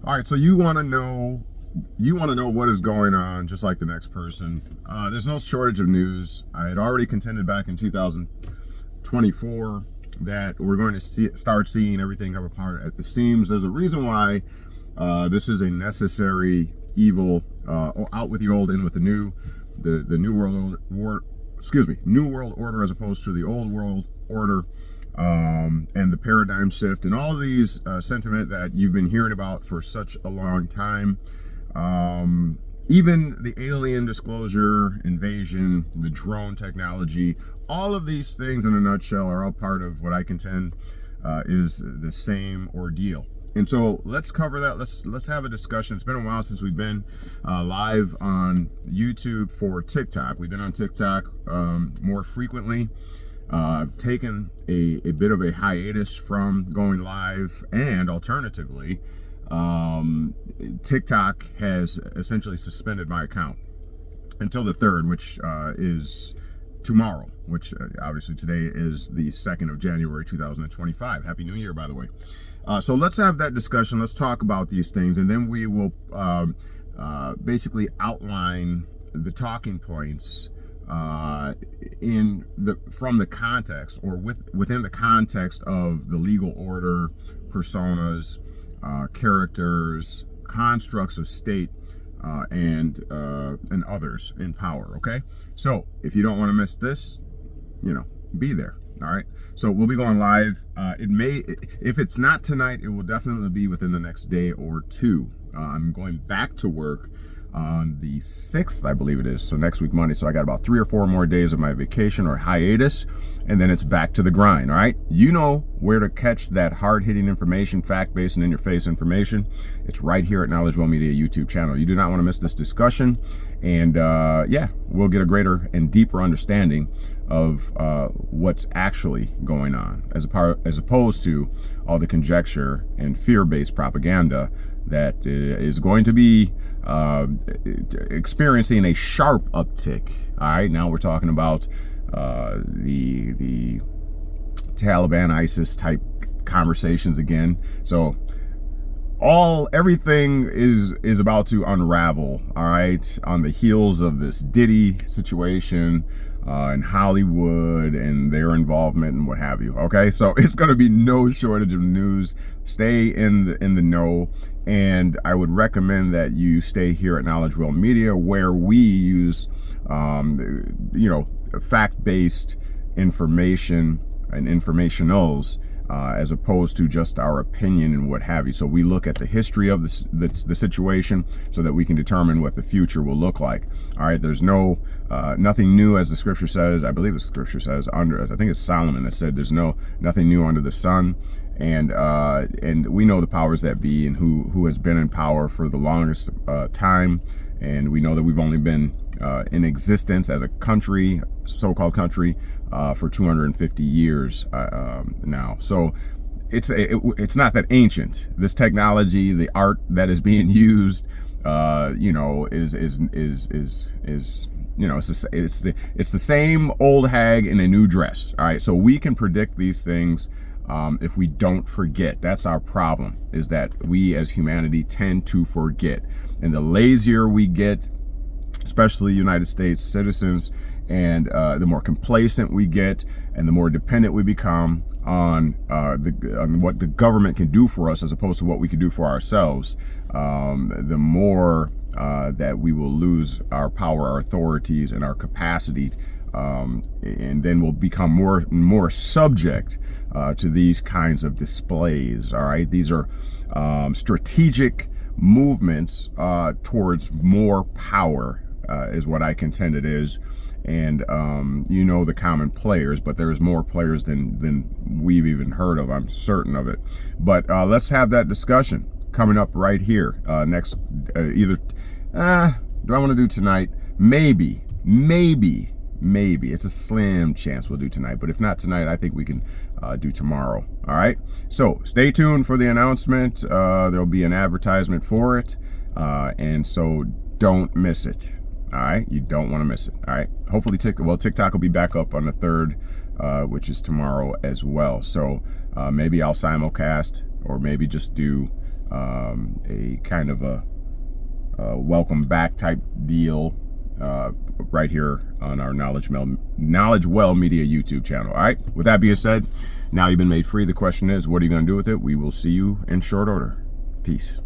All right, so you want to know what is going on, just like the next person. There's no shortage of news. I had already contended back in 2024 that we're going to start seeing everything come apart at the seams. There's a reason why this is a necessary evil. Out with the old, in with the new. The new new world order as opposed to the old world order. And the paradigm shift and all of these sentiment that you've been hearing about for such a long time. Even the alien disclosure, invasion, the drone technology, all of these things in a nutshell are all part of what I contend is the same ordeal. And so let's cover that. Let's have a discussion. It's been a while since we've been live on YouTube for TikTok. We've been on TikTok more frequently. I've taken a bit of a hiatus from going live, and alternatively, TikTok has essentially suspended my account until the 3rd, which is tomorrow, which obviously today is the 2nd of January 2025. Happy New Year, by the way. So let's have that discussion. Let's talk about these things, and then we will basically outline the talking points from the context, or within the context of the legal order, personas, characters, constructs of state, and others in power. Okay, so if you don't want to miss this, be there. All right, so we'll be going live. If it's not tonight, it will definitely be within the next day or two. I'm going back to work on the 6th, I believe it is. So next week, Monday. So I got about 3 or 4 more days of my vacation or hiatus, and then it's back to the grind. All right. You know where to catch that hard-hitting information, fact-based and in-your-face information. It's right here at Knowledge Well Media YouTube channel. You do not want to miss this discussion. And yeah, we'll get a greater and deeper understanding of what's actually going on, as opposed to all the conjecture and fear-based propaganda that is going to be experiencing a sharp uptick. All right, now we're talking about the Taliban, ISIS type conversations again. So everything is about to unravel. All right, on the heels of this Diddy situation in Hollywood and their involvement and what have you. Okay, so it's going to be no shortage of news. Stay in the know, and I would recommend that you stay here at Knowledge Well Media, where we use fact-based information and informationals, as opposed to just our opinion and what have you. So we look at the history of the situation so that we can determine what the future will look like. All right, there's nothing new, as the scripture says. I believe the scripture says, I think it's Solomon that said there's nothing new under the sun. And we know the powers that be and who has been in power for the longest time. And we know that we've only been in existence as a country, so-called country, for 250 years now. So it's not that ancient. This technology, the art that is being used, is it's the same old hag in a new dress. All right, so we can predict these things. If we don't forget. That's our problem, is that we as humanity tend to forget. And the lazier we get, especially United States citizens, and the more complacent we get, and the more dependent we become on what the government can do for us as opposed to what we can do for ourselves, the more that we will lose our power, our authorities, and our capacity, and then we'll become more subject to these kinds of displays. All right, these are strategic movements towards more power, is what I contend it is. And the common players, but there's more players than we've even heard of. I'm certain of it. But let's have that discussion coming up right here next. Do I want to do tonight? Maybe. It's a slim chance we'll do tonight, but if not tonight, I think we can do tomorrow. All right, so stay tuned for the announcement. There'll be an advertisement for it, and so don't miss it. All right, you don't want to miss it. All right, hopefully TikTok will be back up on the 3rd, which is tomorrow as well. So maybe I'll simulcast, or maybe just do a kind of a welcome back type deal right here on our Knowledge Well Media YouTube channel. All right, with that being said, now you've been made free. The question is, what are you going to do with it? We will see you in short order. Peace.